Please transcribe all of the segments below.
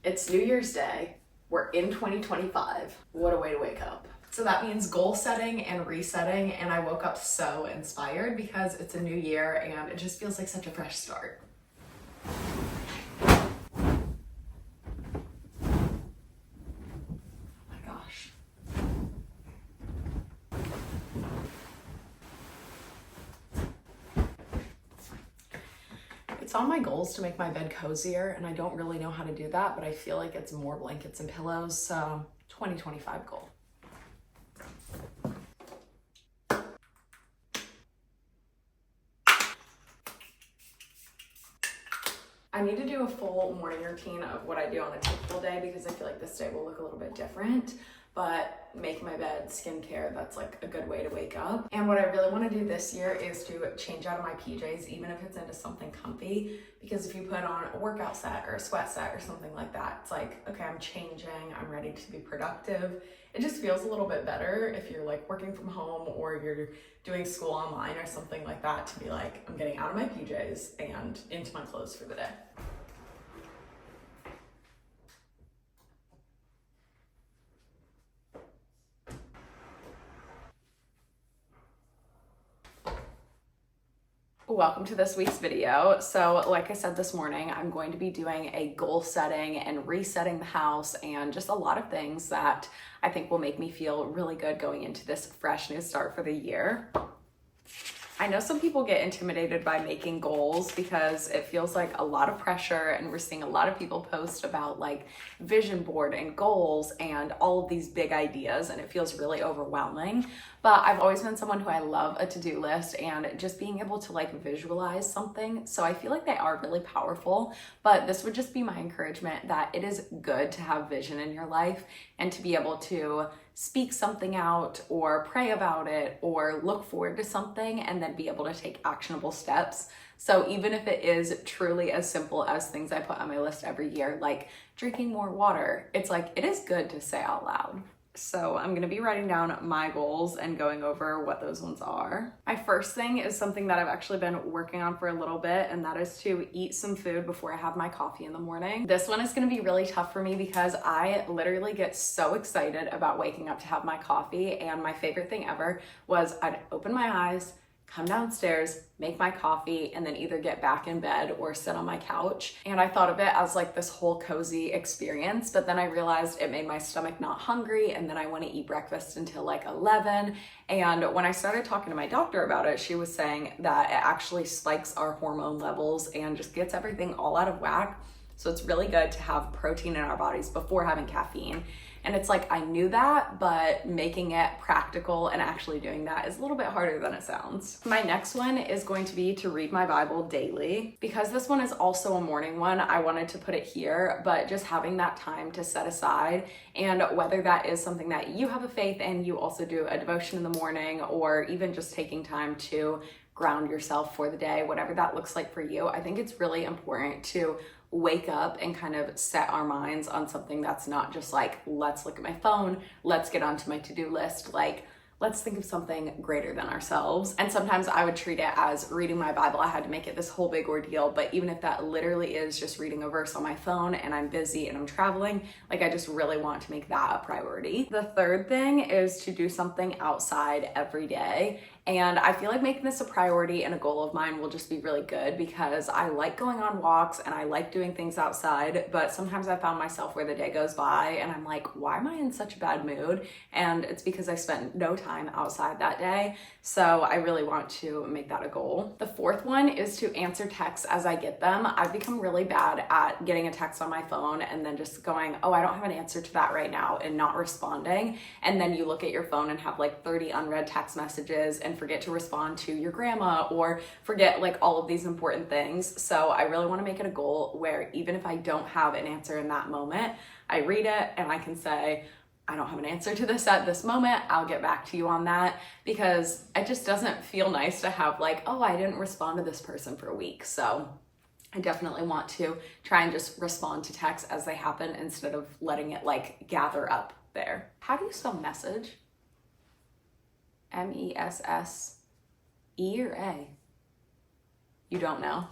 It's New Year's Day. We're in 2025. What a way to wake up. So that means goal setting and resetting, and I woke up so inspired because it's a new year and it just feels like such a fresh start. Oh my gosh. It's on my goals to make my bed cozier, and I don't really know how to do that, but I feel like it's more blankets and pillows, so 2025 goal. I need to do a full morning routine of what I do on a typical day because I feel like this day will look a little bit different, but make my bed, skincare, that's like a good way to wake up. And what I really want to do this year is to change out of my PJs, even if it's into something comfy, because if you put on a workout set or a sweat set or something like that, it's like, okay, I'm changing, I'm ready to be productive. It just feels a little bit better if you're like working from home or you're doing school online or something like that, to be like, I'm getting out of my PJs and into my clothes for the day. Welcome to this week's video. So like I said this morning, I'm going to be doing a goal setting and resetting the house and just a lot of things that I think will make me feel really good going into this fresh new start for the year. I know some people get intimidated by making goals because it feels like a lot of pressure, and we're seeing a lot of people post about like vision board and goals and all of these big ideas, and it feels really overwhelming. But I've always been someone who I love a to-do list and just being able to like visualize something. So I feel like they are really powerful, but this would just be my encouragement that it is good to have vision in your life and to be able to speak something out or pray about it or look forward to something and then be able to take actionable steps. So even if it is truly as simple as things I put on my list every year, like drinking more water, it's like, it is good to say out loud. So I'm gonna be writing down my goals and going over what those ones are. My first thing is something that I've actually been working on for a little bit, and that is to eat some food before I have my coffee in the morning. This one is gonna be really tough for me because I literally get so excited about waking up to have my coffee, and my favorite thing ever was I'd open my eyes, come downstairs, make my coffee, and then either get back in bed or sit on my couch. And I thought of it as like this whole cozy experience, but then I realized it made my stomach not hungry, and then I want to eat breakfast until like 11. And when I started talking to my doctor about it, she was saying that it actually spikes our hormone levels and just gets everything all out of whack. So it's really good to have protein in our bodies before having caffeine. And it's like, I knew that, but making it practical and actually doing that is a little bit harder than it sounds. My next one is going to be to read my Bible daily. Because this one is also a morning one, I wanted to put it here, but just having that time to set aside, and whether that is something that you have a faith in, you also do a devotion in the morning, or even just taking time to ground yourself for the day, whatever that looks like for you, I think it's really important to wake up and kind of set our minds on something that's not just like, let's look at my phone, let's get onto my to-do list. Like, let's think of something greater than ourselves. And sometimes I would treat it as reading my Bible. I had to make it this whole big ordeal, but even if that literally is just reading a verse on my phone and I'm busy and I'm traveling, like, I just really want to make that a priority. The third thing is to do something outside every day. And I feel like making this a priority and a goal of mine will just be really good because I like going on walks and I like doing things outside, but sometimes I found myself where the day goes by and I'm like, why am I in such a bad mood? And it's because I spent no time outside that day. So I really want to make that a goal. The fourth one is to answer texts as I get them. I've become really bad at getting a text on my phone and then just going, oh, I don't have an answer to that right now, and not responding. And then you look at your phone and have like 30 unread text messages and forget to respond to your grandma or forget like all of these important things. So I really want to make it a goal where even if I don't have an answer in that moment, I read it and I can say, I don't have an answer to this at this moment, I'll get back to you on that, because it just doesn't feel nice to have like, oh, I didn't respond to this person for a week. So I definitely want to try and just respond to texts as they happen instead of letting it like gather up there. How do you spell message? M-E-S-S-E or A? You don't know?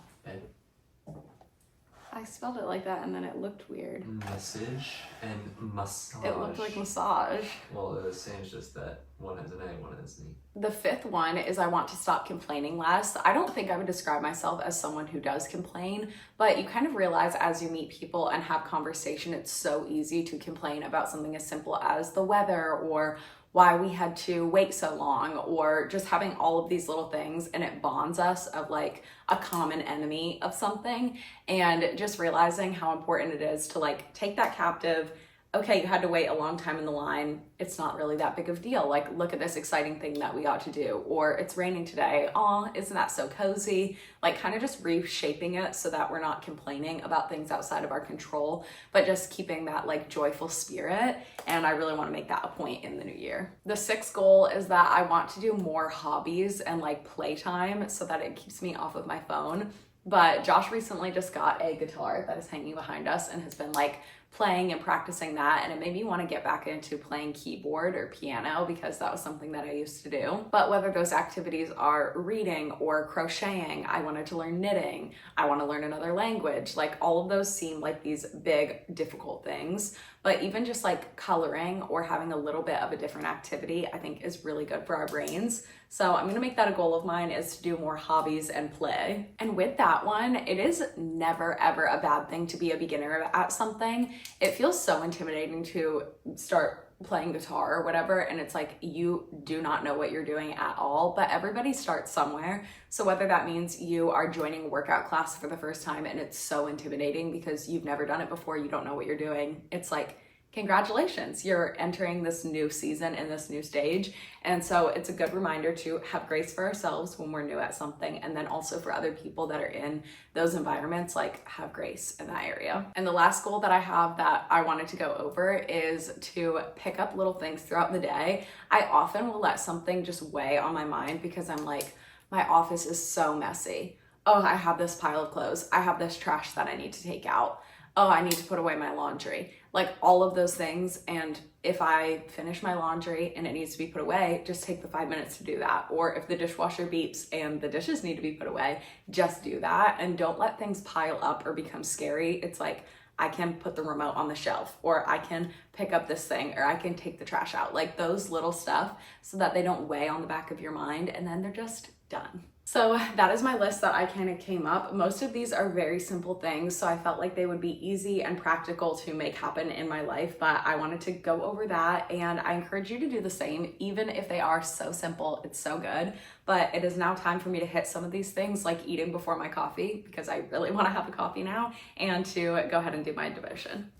I spelled it like that and then it looked weird. Message and massage. It looked like massage. Well, the same is just that one has an A, one has an E. The fifth one is I want to stop complaining less. I don't think I would describe myself as someone who does complain, but you kind of realize as you meet people and have conversation, it's so easy to complain about something as simple as the weather or why we had to wait so long, or just having all of these little things, and it bonds us of like a common enemy of something, and just realizing how important it is to like take that captive. Okay, you had to wait a long time in the line. It's not really that big of a deal. Like, look at this exciting thing that we got to do. Or it's raining today. Aw, isn't that so cozy? Like, kind of just reshaping it so that we're not complaining about things outside of our control, but just keeping that like joyful spirit. And I really want to make that a point in the new year. The sixth goal is that I want to do more hobbies and like playtime so that it keeps me off of my phone. But Josh recently just got a guitar that is hanging behind us and has been like playing and practicing that, and it made me want to get back into playing keyboard or piano because that was something that I used to do. But whether those activities are reading or crocheting, I wanted to learn knitting, I want to learn another language, like all of those seem like these big difficult things. But even just like coloring or having a little bit of a different activity, I think is really good for our brains. So I'm gonna make that a goal of mine, is to do more hobbies and play. And with that one, it is never ever a bad thing to be a beginner at something. It feels so intimidating to start playing guitar or whatever, and it's like you do not know what you're doing at all, but everybody starts somewhere. So whether that means you are joining a workout class for the first time and it's so intimidating because you've never done it before, you don't know what you're doing, it's like, congratulations, you're entering this new season and this new stage. And so it's a good reminder to have grace for ourselves when we're new at something, and then also for other people that are in those environments, like have grace in that area. And the last goal that I have that I wanted to go over is to pick up little things throughout the day. I often will let something just weigh on my mind because I'm like, my office is so messy. Oh, I have this pile of clothes. I have this trash that I need to take out. Oh, I need to put away my laundry. Like all of those things. And if I finish my laundry and it needs to be put away, just take the 5 minutes to do that. Or if the dishwasher beeps and the dishes need to be put away, just do that. And don't let things pile up or become scary. It's like, I can put the remote on the shelf, or I can pick up this thing, or I can take the trash out. Like those little stuff so that they don't weigh on the back of your mind, and then they're just done. So that is my list that I kind of came up. Most of these are very simple things, so I felt like they would be easy and practical to make happen in my life, but I wanted to go over that, and I encourage you to do the same, even if they are so simple. It's so good. But it is now time for me to hit some of these things, like eating before my coffee, because I really want to have a coffee now, and to go ahead and do my devotion.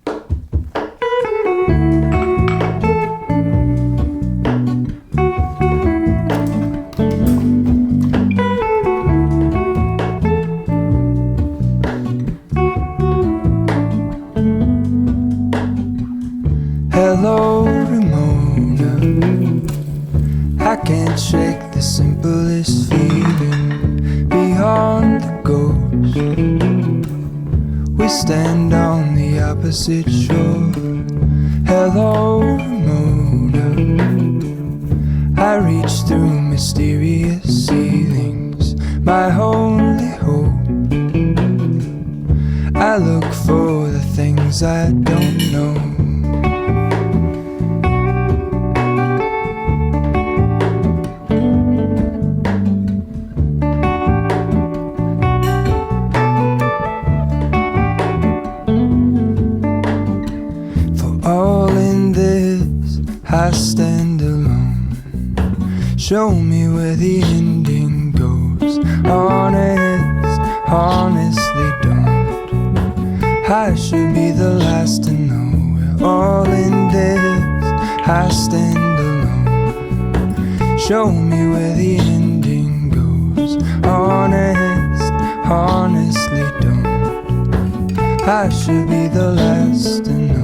Hello, Ramona. I can't shake the simplest feeling beyond the ghost. We stand on the opposite shore. Hello, Ramona. I reach through mysterious ceilings, my only hope. I look for the things I don't know. I stand alone. Show me where the ending goes. Honest, honestly don't. I should be the last to know. We're all in this. I stand alone. Show me where the ending goes. Honest, honestly don't. I should be the last to know.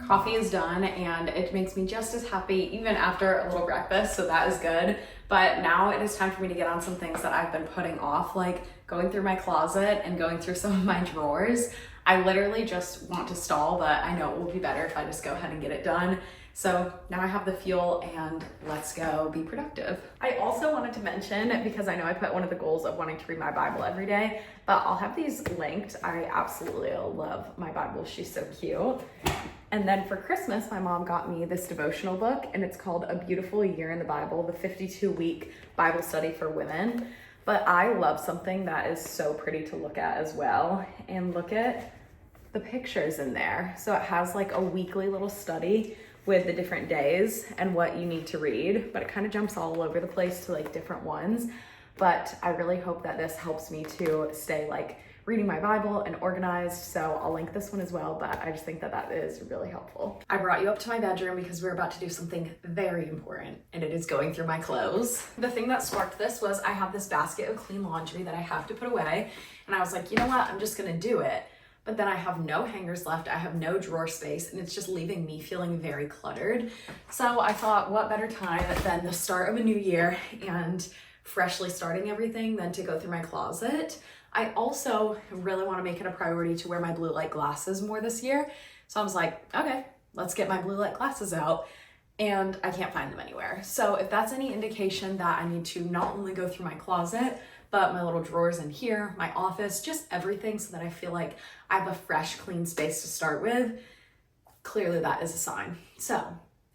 Coffee is done and it makes me just as happy even after a little breakfast, so that is good. But now it is time for me to get on some things that I've been putting off, like going through my closet and going through some of my drawers. I literally just want to stall, but I know it will be better if I just go ahead and get it done. So now I have the fuel and let's go be productive. I also wanted to mention, because I know I put one of the goals of wanting to read my Bible every day, but I'll have these linked. I absolutely love my Bible. She's so cute. And then for Christmas, my mom got me this devotional book, and it's called A Beautiful Year in the Bible, the 52-week Bible study for women. But I love something that is so pretty to look at as well. And look at the pictures in there. So it has like a weekly little study with the different days and what you need to read, but it kind of jumps all over the place to like different ones. But I really hope that this helps me to stay like reading my Bible and organized. So I'll link this one as well, but I just think that that is really helpful. I brought you up to my bedroom because we're about to do something very important, and it is going through my clothes. The thing that sparked this was I have this basket of clean laundry that I have to put away, and I was like, you know what, I'm just gonna do it. But then I have no hangers left, I have no drawer space, and it's just leaving me feeling very cluttered. So I thought, what better time than the start of a new year and freshly starting everything than to go through my closet. I also really want to make it a priority to wear my blue light glasses more this year. So I was like, okay, let's get my blue light glasses out. And I can't find them anywhere. So if that's any indication that I need to not only go through my closet, but my little drawers in here, my office, just everything, so that I feel like I have a fresh, clean space to start with, clearly that is a sign. So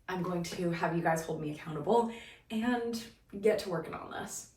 I'm going to have you guys hold me accountable and get to working on this.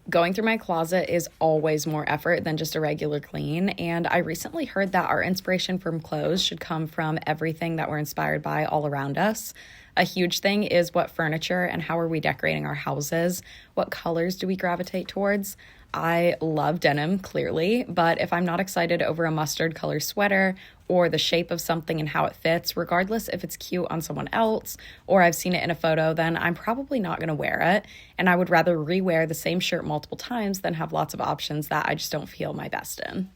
Going through my closet is always more effort than just a regular clean, and I recently heard that our inspiration from clothes should come from everything that we're inspired by all around us. A huge thing is what furniture and how are we decorating our houses? What colors do we gravitate towards? I love denim, clearly, but if I'm not excited over a mustard color sweater or the shape of something and how it fits, regardless if it's cute on someone else or I've seen it in a photo, then I'm probably not going to wear it. And I would rather rewear the same shirt multiple times than have lots of options that I just don't feel my best in.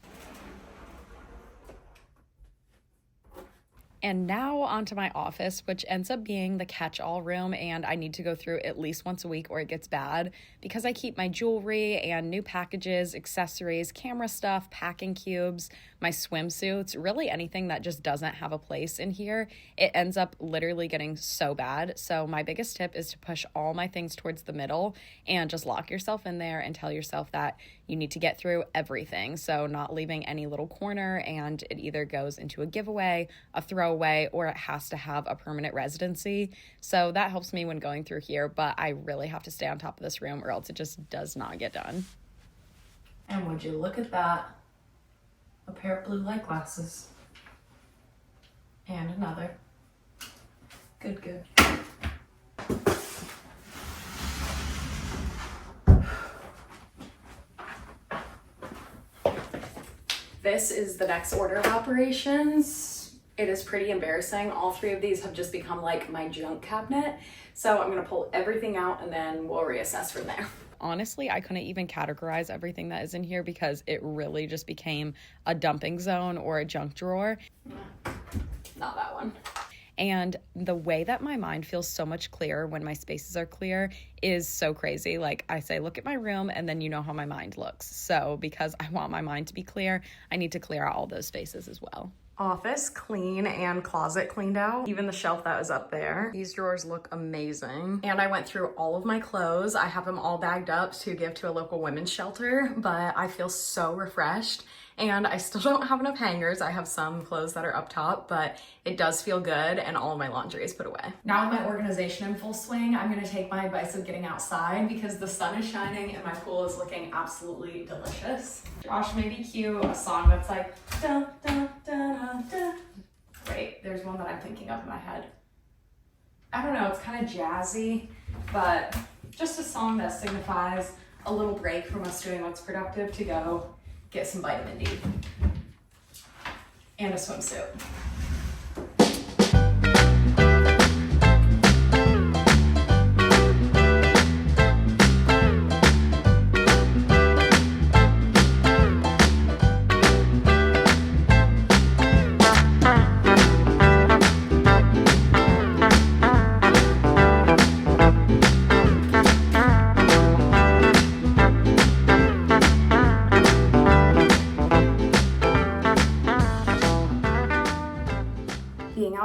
And now onto my office, which ends up being the catch-all room, and I need to go through at least once a week or it gets bad because I keep my jewelry and new packages, accessories, camera stuff, packing cubes, my swimsuits, really anything that just doesn't have a place in here. It ends up literally getting so bad. So my biggest tip is to push all my things towards the middle and just lock yourself in there and tell yourself that you need to get through everything. So not leaving any little corner, and it either goes into a giveaway, a throwaway, or it has to have a permanent residency. So that helps me when going through here, but I really have to stay on top of this room or else it just does not get done. And would you look at that? A pair of blue light glasses. And another. Good, good. This is the next order of operations. It is pretty embarrassing. All three of these have just become like my junk cabinet. So I'm gonna pull everything out and then we'll reassess from there. Honestly, I couldn't even categorize everything that is in here because it really just became a dumping zone or a junk drawer. Not that one. And the way that my mind feels so much clearer when my spaces are clear is so crazy. Like I say, look at my room and then you know how my mind looks. So because I want my mind to be clear, I need to clear out all those spaces as well. Office clean and closet cleaned out. Even the shelf that was up there. These drawers look amazing. And I went through all of my clothes. I have them all bagged up to give to a local women's shelter, but I feel so refreshed. And I still don't have enough hangers. I have some clothes that are up top, but it does feel good, and all of my laundry is put away. Now with my organization in full swing, I'm gonna take my advice of getting outside because the sun is shining and my pool is looking absolutely delicious. Josh, maybe cue a song that's like, da, da, da, da, da. Wait, there's one that I'm thinking of in my head. I don't know, it's kind of jazzy, but just a song that signifies a little break from us doing what's productive to go get some vitamin D and a swimsuit.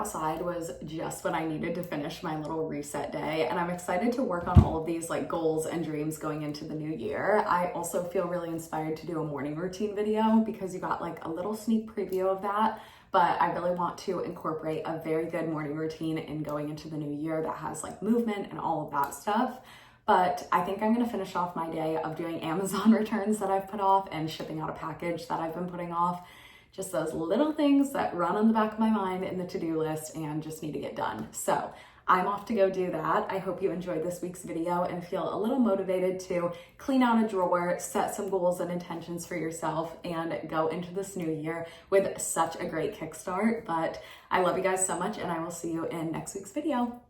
outside was just when I needed to finish my little reset day, and I'm excited to work on all of these like goals and dreams going into the new year. I also feel really inspired to do a morning routine video because you got like a little sneak preview of that, but I really want to incorporate a very good morning routine in going into the new year that has like movement and all of that stuff. But I think I'm gonna finish off my day of doing Amazon returns that I've put off and shipping out a package that I've been putting off. Just those little things that run on the back of my mind in the to-do list and just need to get done. So I'm off to go do that. I hope you enjoyed this week's video and feel a little motivated to clean out a drawer, set some goals and intentions for yourself, and go into this new year with such a great kickstart. But I love you guys so much, and I will see you in next week's video.